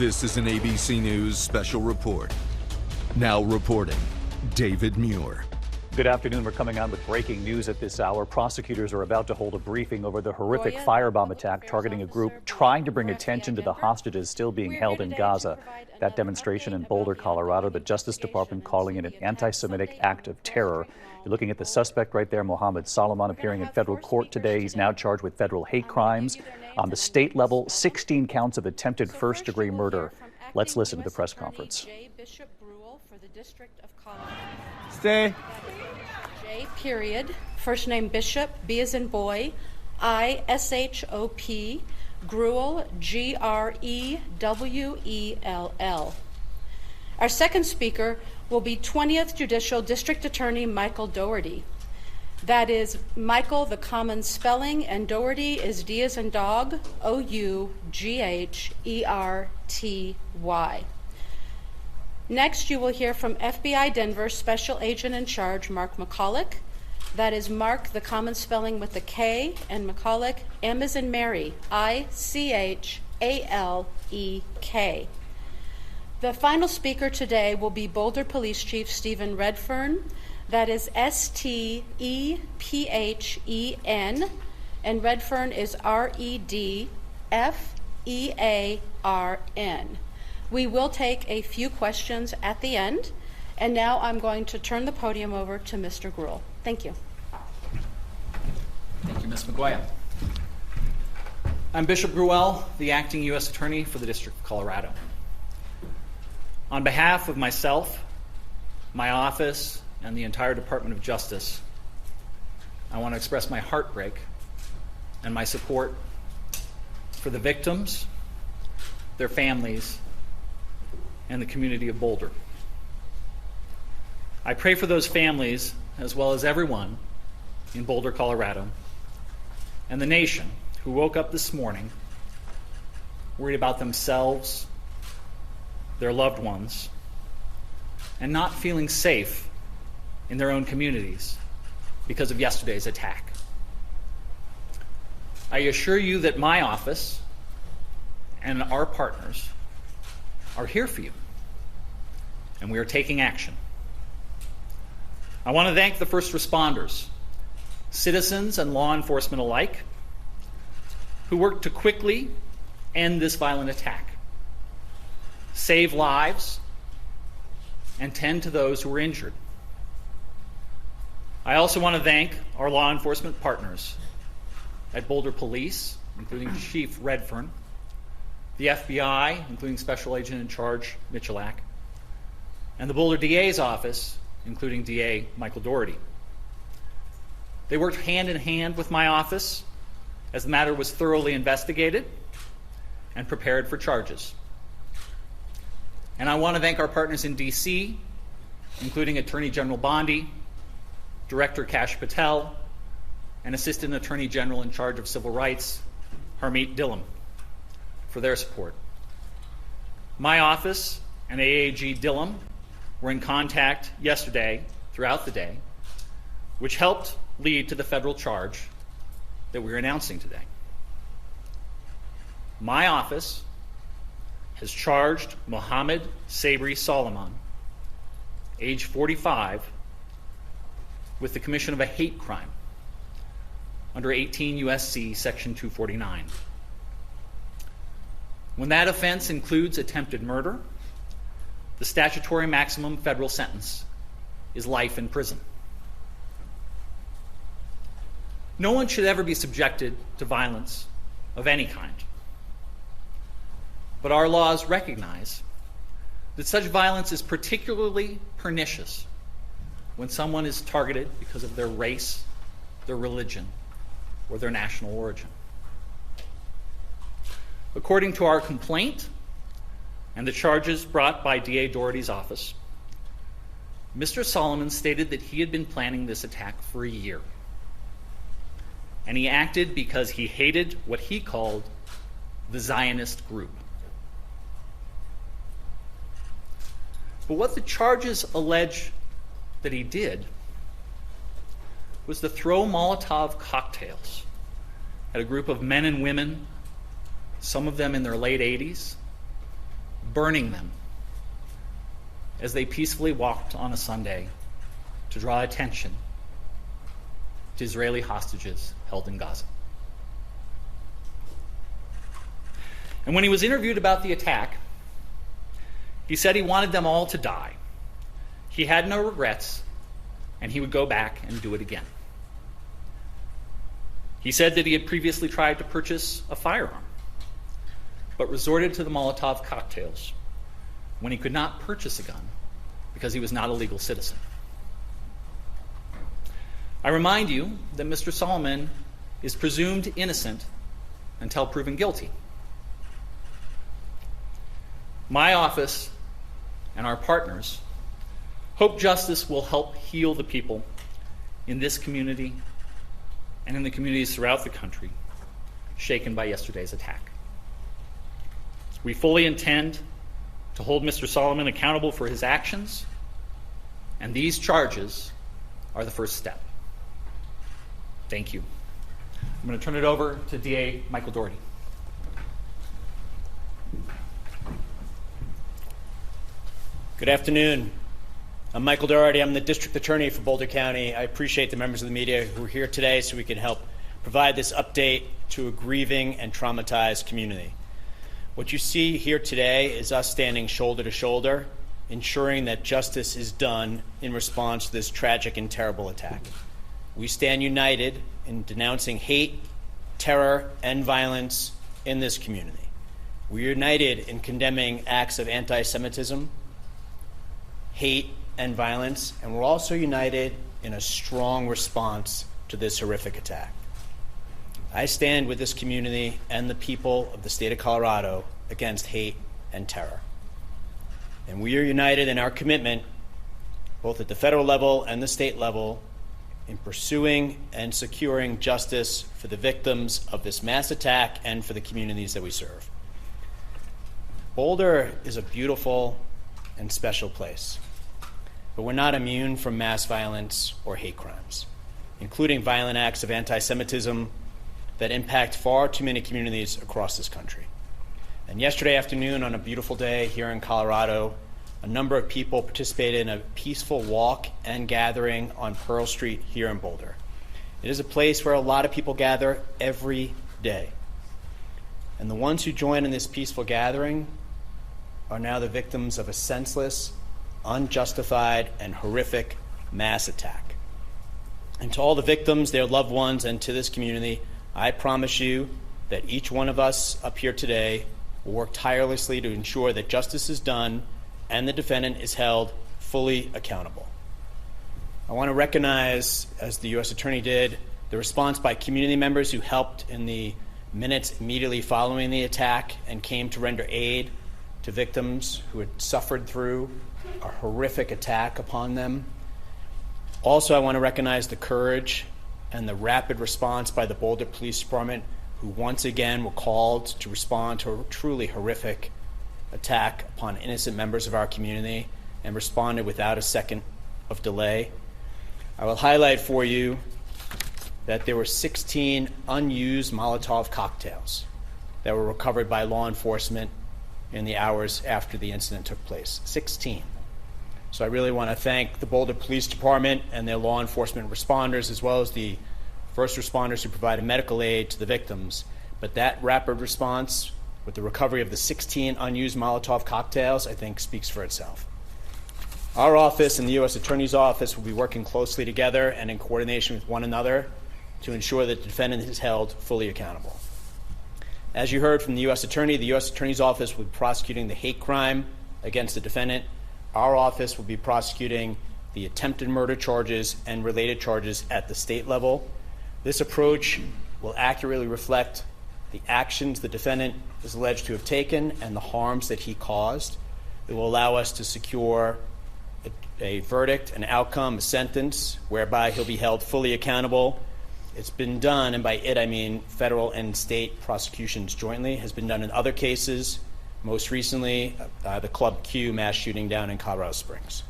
This is an ABC News special report. Now reporting, David Muir. Good afternoon. We're coming on with breaking news at this hour. Prosecutors are about to hold a briefing over the horrific firebomb attack targeting a group trying to bring attention to the hostages still being held in Gaza. That demonstration in Boulder, Colorado, the Justice Department calling it an anti-Semitic act of terror. You're looking at the suspect right there, Mohamed Soliman, appearing in federal court today. He's now charged with federal hate crimes. On the state level, 16 counts of attempted first-degree murder. Let's listen to the press conference. Stay. J. Period. First name Bishop. B as in boy. I. S-H-O-P. Gruel. G-R-E-W-E-L-L. Our second speaker will be 20th Judicial District Attorney Michael Dougherty. That is Michael, the common spelling, and Dougherty is D as in dog, O-U-G-H-E-R-T-Y. Next, you will hear from FBI Denver Special Agent in Charge, Mark McCulloch. That is Mark, the common spelling with the K, and McCulloch, M as in Mary, I-C-H-A-L-E-K. The final speaker today will be Boulder Police Chief Stephen Redfern. That is S-T-E-P-H-E-N, and Redfern is R-E-D-F-E-A-R-N. We will take a few questions at the end, and now I'm going to turn the podium over to Mr. Gruel. Thank you. Thank you, Ms. McGuire. I'm Bishop Gruel, the acting U.S. Attorney for the District of Colorado. On behalf of myself, my office, and the entire Department of Justice, I want to express my heartbreak and my support for the victims, their families, and the community of Boulder. I pray for those families, as well as everyone in Boulder, Colorado, and the nation who woke up this morning worried about themselves, their loved ones, and not feeling safe in their own communities because of yesterday's attack. I assure you that my office and our partners are here for you, and we are taking action. I want to thank the first responders, citizens and law enforcement alike, who worked to quickly end this violent attack, save lives, and tend to those who were injured. I also want to thank our law enforcement partners at Boulder Police, including Chief Redfern, the FBI, including Special Agent in Charge Michalak, and the Boulder DA's office, including DA Michael Dougherty. They worked hand in hand with my office as the matter was thoroughly investigated and prepared for charges. And I want to thank our partners in D.C., including Attorney General Bondi, Director Kash Patel, and Assistant Attorney General in charge of Civil Rights, Harmeet Dhillon, for their support. My office and AAG Dhillon were in contact yesterday throughout the day, which helped lead to the federal charge that we're announcing today. My office has charged Mohamed Soliman, age 45, with the commission of a hate crime under 18 U.S.C. Section 249. When that offense includes attempted murder, the statutory maximum federal sentence is life in prison. No one should ever be subjected to violence of any kind. But our laws recognize that such violence is particularly pernicious when someone is targeted because of their race, their religion, or their national origin. According to our complaint and the charges brought by DA Dougherty's office, Mr. Soliman stated that he had been planning this attack for a year. And he acted because he hated what he called the Zionist group. But what the charges allege that he did was to throw Molotov cocktails at a group of men and women, some of them in their late 80s, burning them as they peacefully walked on a Sunday to draw attention to Israeli hostages held in Gaza. And when he was interviewed about the attack, he said he wanted them all to die. He had no regrets, and he would go back and do it again. He said that he had previously tried to purchase a firearm, but resorted to the Molotov cocktails when he could not purchase a gun because he was not a legal citizen. I remind you that Mr. Soliman is presumed innocent until proven guilty. My office and our partners hope justice will help heal the people in this community and in the communities throughout the country shaken by yesterday's attack. We fully intend to hold Mr. Soliman accountable for his actions, and these charges are the first step. Thank you. I'm going to turn it over to DA Michael Doherty. Good afternoon. I'm Michael Doherty. I'm the District Attorney for Boulder County. I appreciate the members of the media who are here today so we can help provide this update to a grieving and traumatized community. What you see here today is us standing shoulder to shoulder, ensuring that justice is done in response to this tragic and terrible attack. We stand united in denouncing hate, terror, and violence in this community. We're united in condemning acts of anti-Semitism, hate, and violence, and we're also united in a strong response to this horrific attack. I stand with this community and the people of the state of Colorado against hate and terror. And we are united in our commitment, both at the federal level and the state level, in pursuing and securing justice for the victims of this mass attack and for the communities that we serve. Boulder is a beautiful and special place, but we're not immune from mass violence or hate crimes, including violent acts of anti-Semitism that impact far too many communities across this country. And yesterday afternoon, on a beautiful day here in Colorado, a number of people participated in a peaceful walk and gathering on Pearl Street here in Boulder. It is a place where a lot of people gather every day. And the ones who join in this peaceful gathering are now the victims of a senseless, unjustified, and horrific mass attack. And to all the victims, their loved ones, and to this community, I promise you that each one of us up here today will work tirelessly to ensure that justice is done and the defendant is held fully accountable. I want to recognize, as the U.S. Attorney did, the response by community members who helped in the minutes immediately following the attack and came to render aid to victims who had suffered through a horrific attack upon them. Also, I want to recognize the courage and the rapid response by the Boulder Police Department, who once again were called to respond to a truly horrific attack upon innocent members of our community and responded without a second of delay. I will highlight for you that there were 16 unused Molotov cocktails that were recovered by law enforcement in the hours after the incident took place. 16. So I really want to thank the Boulder Police Department and their law enforcement responders, as well as the first responders who provided medical aid to the victims. But that rapid response with the recovery of the 16 unused Molotov cocktails, I think, speaks for itself. Our office and the U.S. Attorney's Office will be working closely together and in coordination with one another to ensure that the defendant is held fully accountable. As you heard from the U.S. Attorney, the U.S. Attorney's Office will be prosecuting the hate crime against the defendant. Our office will be prosecuting the attempted murder charges and related charges at the state level. This approach will accurately reflect the actions the defendant is alleged to have taken and the harms that he caused. It will allow us to secure a verdict, an outcome, a sentence, whereby he'll be held fully accountable. It's been done, and by it I mean federal and state prosecutions jointly, has been done in other cases, most recently the Club Q mass shooting down in Colorado Springs.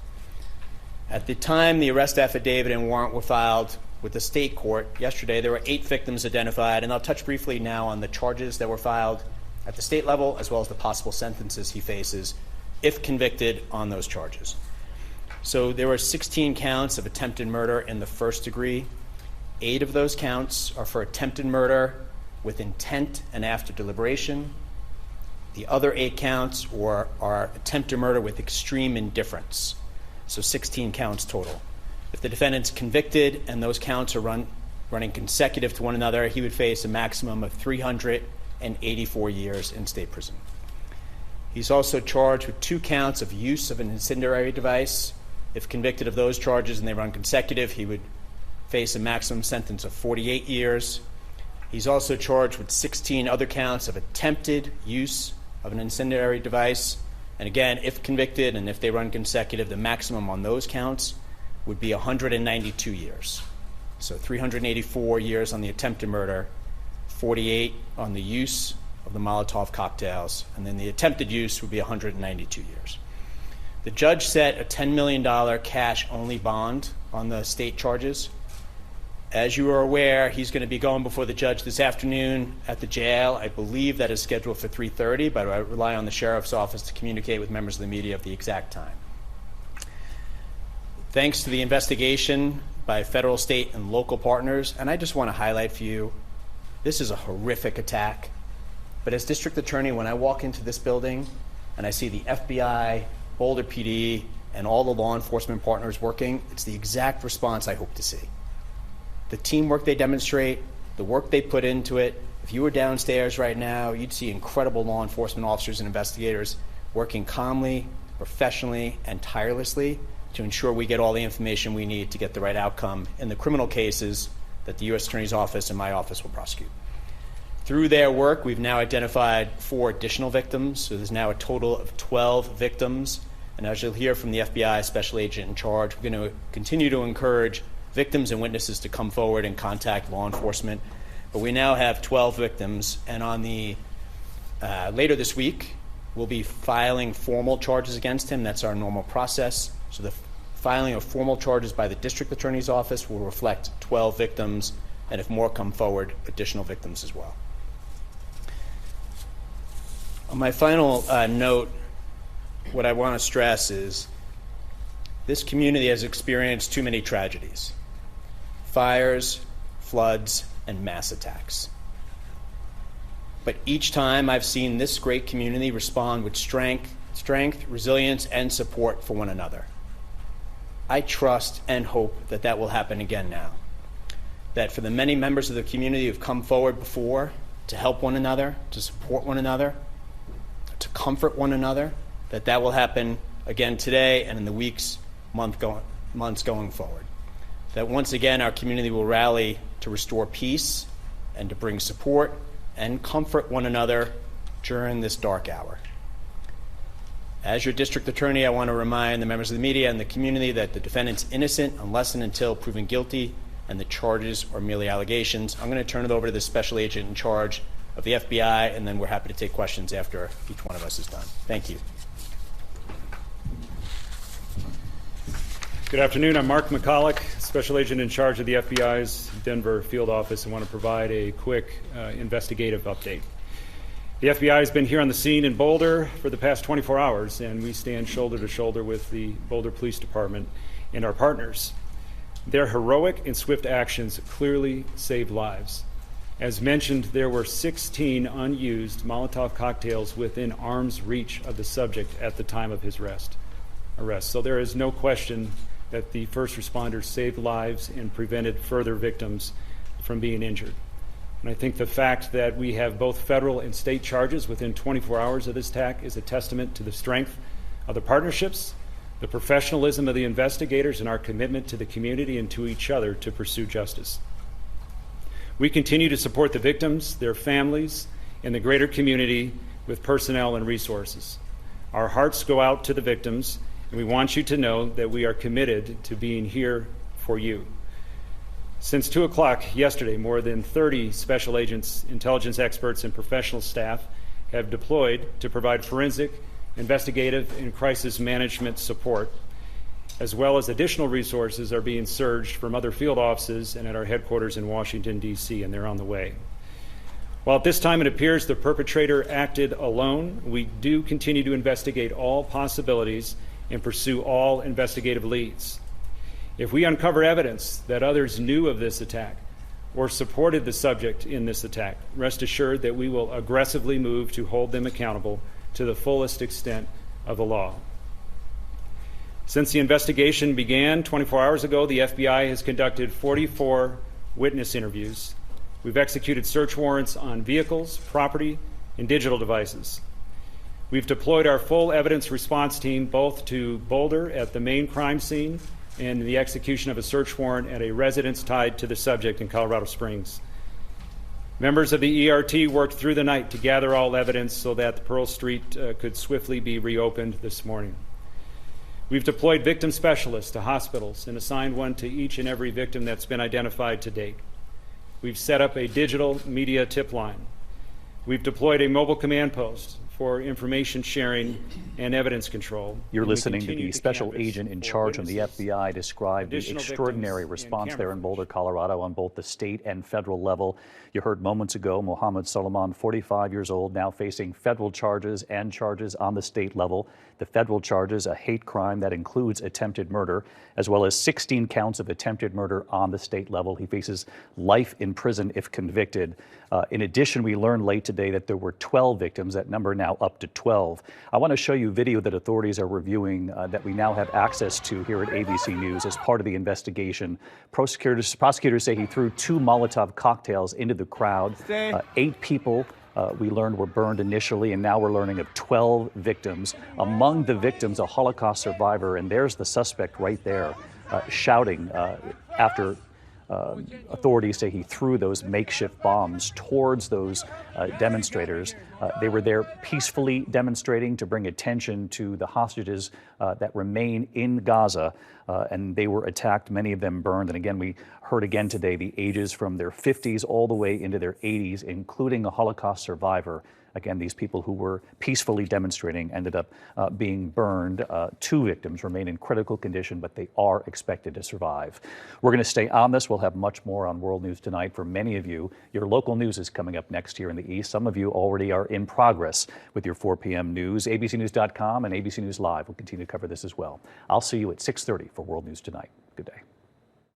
At the time the arrest affidavit and warrant were filed with the state court yesterday, there were 8 victims identified, and I'll touch briefly now on the charges that were filed at the state level, as well as the possible sentences he faces if convicted on those charges. So there were 16 counts of attempted murder in the first degree. 8 of those counts are for attempted murder with intent and after deliberation. The other 8 counts are attempted murder with extreme indifference. So 16 counts total. If the defendant's convicted and those counts are running consecutive to one another, he would face a maximum of 384 years in state prison. He's also charged with 2 counts of use of an incendiary device. If convicted of those charges and they run consecutive, he would face a maximum sentence of 48 years. He's also charged with 16 other counts of attempted use of an incendiary device. And again, if convicted and if they run consecutive, the maximum on those counts would be 192 years. So 384 years on the attempted murder, 48 on the use of the Molotov cocktails, and then the attempted use would be 192 years. The judge set a $10 million cash-only bond on the state charges. As you are aware, he's going to be going before the judge this afternoon at the jail. I believe that is scheduled for 3:30, but I rely on the sheriff's office to communicate with members of the media of the exact time. Thanks to the investigation by federal, state, and local partners, and I just want to highlight for you, this is a horrific attack. But as district attorney, when I walk into this building and I see the FBI, Boulder PD, and all the law enforcement partners working, it's the exact response I hope to see. The teamwork they demonstrate, the work they put into it. If you were downstairs right now, you'd see incredible law enforcement officers and investigators working calmly, professionally, and tirelessly to ensure we get all the information we need to get the right outcome in the criminal cases that the U.S. Attorney's Office and my office will prosecute. Through their work, we've now identified 4 additional victims, so there's now a total of 12 victims. And as you'll hear from the FBI special agent in charge, we're going to continue to encourage victims and witnesses to come forward and contact law enforcement. But we now have 12 victims, and on the later this week, we'll be filing formal charges against him. That's our normal process. So the filing of formal charges by the district attorney's office will reflect 12 victims, and if more come forward, additional victims as well. On my final note, what I want to stress is this community has experienced too many tragedies: fires, floods, and mass attacks. But each time I've seen this great community respond with strength, resilience, and support for one another. I trust and hope that that will happen again now. That for the many members of the community who've come forward before to help one another, to support one another, to comfort one another, that will happen again today and in the weeks, months going forward. That once again our community will rally to restore peace and to bring support and comfort one another during this dark hour. As your district attorney, I want to remind the members of the media and the community that the defendant's innocent unless and until proven guilty, and the charges are merely allegations. I'm going to turn it over to the special agent in charge of the FBI, and then we're happy to take questions after each one of us is done. Thank you. Good afternoon. I'm Mark McCulloch, Special Agent in charge of the FBI's Denver field office, and want to provide a quick investigative update. The FBI has been here on the scene in Boulder for the past 24 hours, and we stand shoulder to shoulder with the Boulder Police Department and our partners. Their heroic and swift actions clearly saved lives. As mentioned, there were 16 unused Molotov cocktails within arm's reach of the subject at the time of his arrest. So there is no question that the first responders saved lives and prevented further victims from being injured. And I think the fact that we have both federal and state charges within 24 hours of this attack is a testament to the strength of the partnerships, the professionalism of the investigators, and our commitment to the community and to each other to pursue justice. We continue to support the victims, their families, and the greater community with personnel and resources. Our hearts go out to the victims, and we want you to know that we are committed to being here for you. Since 2 o'clock yesterday, more than 30 special agents, intelligence experts, and professional staff have deployed to provide forensic, investigative, and crisis management support, as well as additional resources are being surged from other field offices and at our headquarters in Washington, D.C., and they're on the way. While at this time it appears the perpetrator acted alone, we do continue to investigate all possibilities and pursue all investigative leads. If we uncover evidence that others knew of this attack or supported the subject in this attack, rest assured that we will aggressively move to hold them accountable to the fullest extent of the law. Since the investigation began 24 hours ago, the FBI has conducted 44 witness interviews. We've executed search warrants on vehicles, property, and digital devices. We've deployed our full evidence response team both to Boulder at the main crime scene and the execution of a search warrant at a residence tied to the subject in Colorado Springs. Members of the ERT worked through the night to gather all evidence so that the Pearl Street could swiftly be reopened this morning. We've deployed victim specialists to hospitals and assigned one to each and every victim that's been identified to date. We've set up a digital media tip line. We've deployed a mobile command post for information sharing and evidence control. You're listening to the special agent in charge from the FBI describe the extraordinary response there in Boulder, Colorado on both the state and federal level. You heard moments ago Mohamed Soliman, 45 years old, now facing federal charges and charges on the state level. The federal charges, a hate crime that includes attempted murder, as well as 16 counts of attempted murder on the state level. He faces life in prison if convicted. In addition, we learned late today that there were 12 victims, that number now up to 12. I want to show you video that authorities are reviewing that we now have access to here at ABC News as part of the investigation. Prosecutors say he threw 2 Molotov cocktails into the crowd. 8 people we learned were burned initially, and now we're learning of 12 victims. Among the victims, a Holocaust survivor, and there's the suspect right there shouting after authorities say he threw those makeshift bombs towards those demonstrators. They were there peacefully demonstrating to bring attention to the hostages that remain in Gaza, and they were attacked, many of them burned. And again, we heard again today the ages from their 50s all the way into their 80s, including a Holocaust survivor. Again, these people who were peacefully demonstrating ended up being burned. 2 victims remain in critical condition, but they are expected to survive. We're going to stay on this. We'll have much more on World News Tonight. For many of you, your local news is coming up next here in the East. Some of you already are in progress with your 4 p.m. news. ABCNews.com and ABC News Live will continue to cover this as well. I'll see you at 6:30 for World News Tonight. Good day.